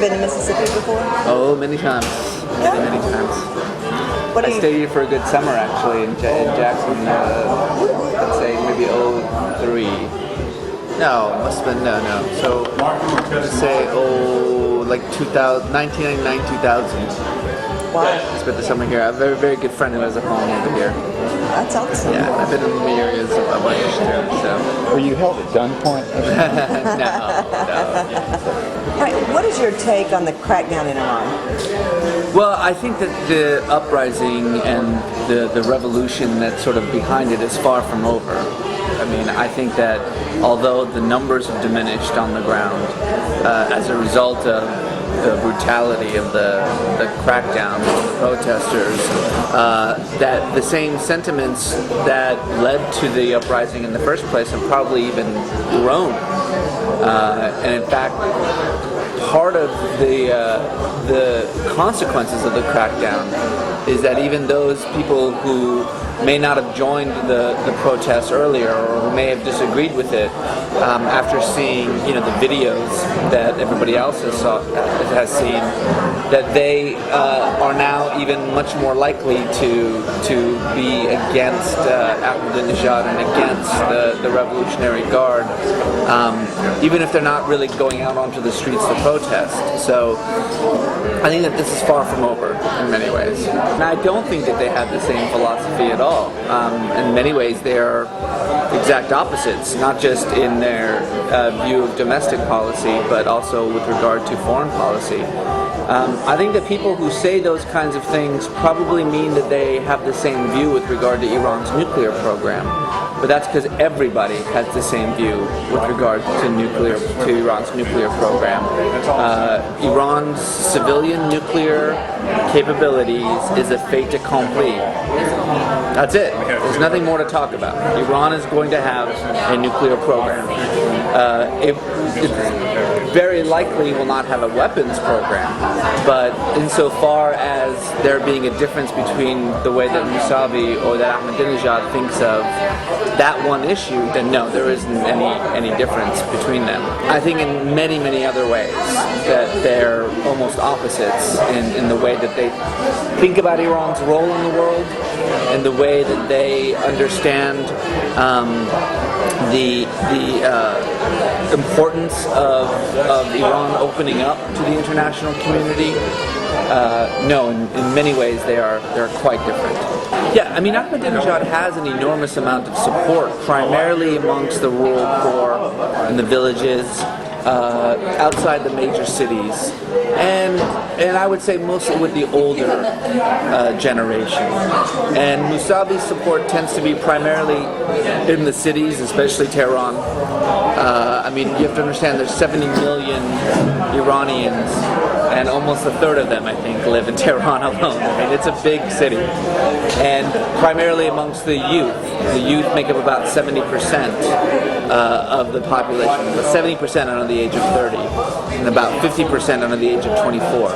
been to Mississippi before? Oh, many times. Yeah. Many times. What do I you? stayed here for a good summer actually in Jackson. Let's say maybe '03. No, must have been no. So let's say like 2000, 1999, 2000. Wow. Spent the summer here. I have a very, very good friend who has a home over here. That's awesome. Yeah, I've been in the areas a bunch too. So Were you held at gunpoint? no. All right, what is your take on the crackdown in Iran? Well, I think that the uprising and the revolution that's sort of behind it is far from over. I mean, I think that although the numbers have diminished on the ground as a result of the brutality of the crackdown on the protesters, that the same sentiments that led to the uprising in the first place have probably even grown. And in fact, part of the consequences of the crackdown is that even those people who may not have joined the protests earlier or who may have disagreed with it, after seeing the videos that everybody else has seen, that they are now even much more likely to be against Ahmadinejad and against the Revolutionary Guard, even if they're not really going out onto the streets to protest. So I think that this is far from over in many ways. And I don't think that they have the same philosophy at all. In many ways, they are exact opposites, not just in their view of domestic policy, but also with regard to foreign policy. I think that people who say those kinds of things probably mean that they have the same view with regard to Iran's nuclear program. But that's because everybody has the same view with regard to Iran's nuclear program. Iran's civilian nuclear capabilities is a fait accompli. That's it. There's nothing more to talk about. Iran is going to have a nuclear program. It very likely will not have a weapons program, but insofar as there being a difference between the way that Mousavi or that Ahmadinejad thinks of that one issue, then no, there isn't any difference between them. I think in many, many other ways that they're almost opposites in the way that they think about Iran's role in the world and the way that they understand the importance of Iran opening up to the international community. No, in many ways they're quite different. Yeah, I mean, Ahmadinejad has an enormous amount of support, primarily amongst the rural poor and the villages, outside the major cities, and I would say mostly with the older generation. And Mousavi's support tends to be primarily in the cities, especially Tehran. I mean, you have to understand there's 70 million Iranians, and almost a third of them, I think, live in Tehran alone. I mean, it's a big city. And primarily amongst the youth. The youth make up about 70% of the population, but 70% under the age of 30, and about 50% under the age of 24.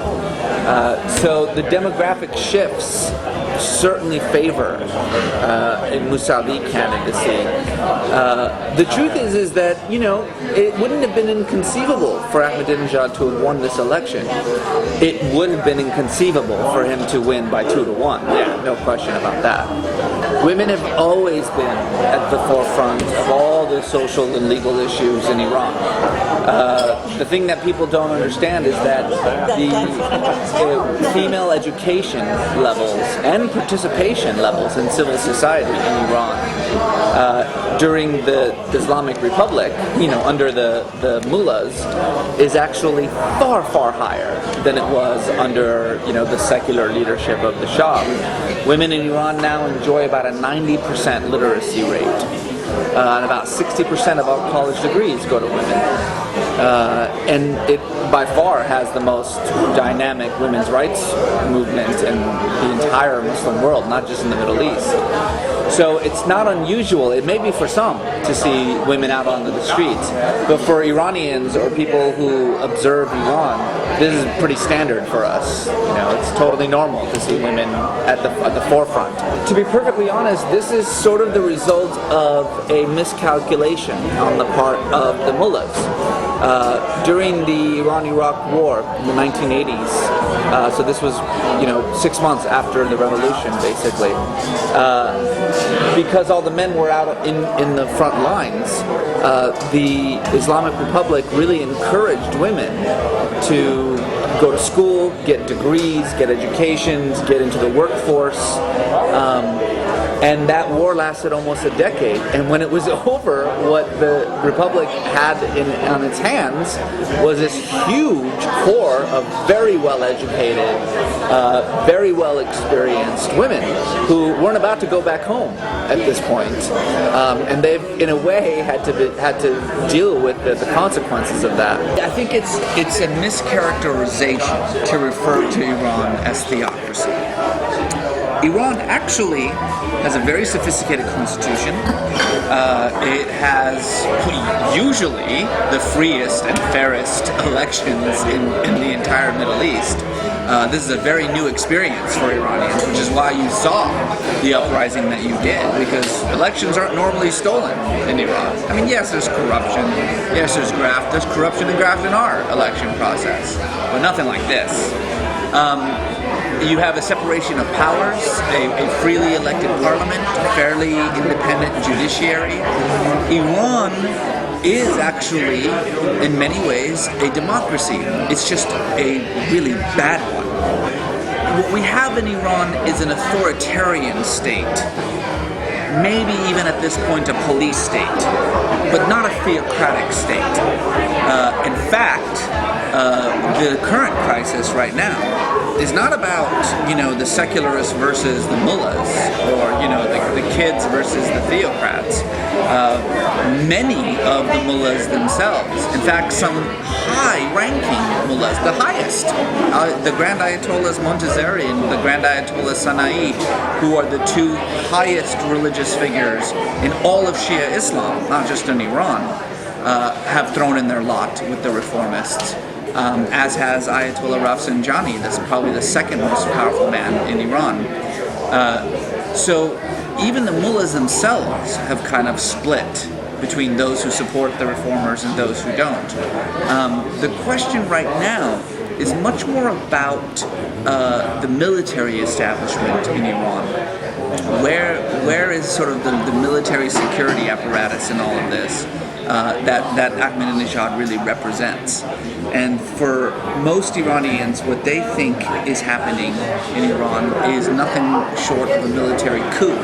So the demographic shifts certainly favor a Mousavi candidacy. The truth is that, it wouldn't have been inconceivable for Ahmadinejad to have won this election. It would have been inconceivable for him to win by 2-1. Yeah, no question about that. Women have always been at the forefront of all the social and legal issues in Iran. The thing that people don't understand is that the female education levels and participation levels in civil society in Iran during the Islamic Republic, under the mullahs, is actually far, far higher than it was under, the secular leadership of the Shah. Women in Iran now enjoy about a 90% literacy rate. And about 60% of all college degrees go to women. And it by far has the most dynamic women's rights movement in the entire Muslim world, not just in the Middle East. So it's not unusual, it may be for some, to see women out on the streets, but for Iranians or people who observe Iran, this is pretty standard for us. It's totally normal to see women at the forefront. To be perfectly honest, this is sort of the result of a miscalculation on the part of the mullahs. During the Iran-Iraq War in the 1980s, so this was 6 months after the revolution, basically, because all the men were out in the front lines, the Islamic Republic really encouraged women to go to school, get degrees, get educations, get into the workforce. And that war lasted almost a decade. And when it was over, what the Republic had on its hands was this huge core of very well-educated, very well-experienced women who weren't about to go back home at this point. And they've, in a way, had to deal with the consequences of that. I think it's a mischaracterization to refer to Iran as theocracy. Iran actually has a very sophisticated constitution. It has usually the freest and fairest elections in the entire Middle East. This is a very new experience for Iranians, which is why you saw the uprising that you did, because elections aren't normally stolen in Iran. I mean, yes, there's corruption, yes, there's graft, there's corruption and graft in our election process, but nothing like this. You have a separation of powers, a freely elected parliament, a fairly independent judiciary. Iran is actually, in many ways, a democracy. It's just a really bad one. What we have in Iran is an authoritarian state. Maybe even at this point a police state, but not a theocratic state. In fact, the current crisis right now is not about, the secularists versus the mullahs, or, the kids versus the theocrats. Many of the mullahs themselves, in fact, some high-ranking mullahs, the highest, the Grand Ayatollahs Montazeri and the Grand Ayatollah Sana'i, who are the two highest religious figures in all of Shia Islam, not just in Iran, have thrown in their lot with the reformists. As has Ayatollah Rafsanjani, that's probably the second most powerful man in Iran. So even the mullahs themselves have kind of split between those who support the reformers and those who don't. The question right now is much more about the military establishment in Iran. Where is sort of the military security apparatus in all of this that Ahmadinejad really represents? And for most Iranians, what they think is happening in Iran is nothing short of a military coup,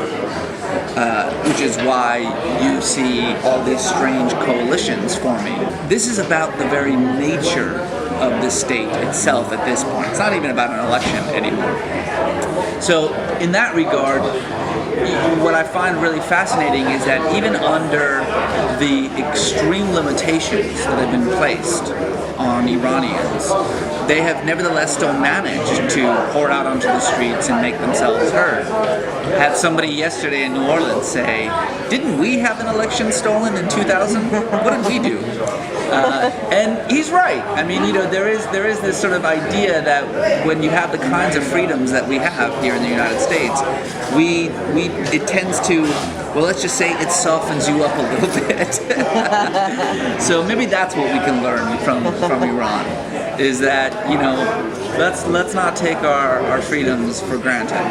which is why you see all these strange coalitions forming. This is about the very nature of the state itself at this point. It's not even about an election anymore. So in that regard, what I find really fascinating is that even under the extreme limitations that have been placed on Iranians, they have nevertheless still managed to pour out onto the streets and make themselves heard. Had somebody yesterday in New Orleans say, "Didn't we have an election stolen in 2000? What did we do?" And he's right. I mean, there is this sort of idea that when you have the kinds of freedoms that we have here in the United States, it tends to, well, let's just say it softens you up a little bit. So maybe that's what we can learn from Iran, is that let's not take our freedoms for granted.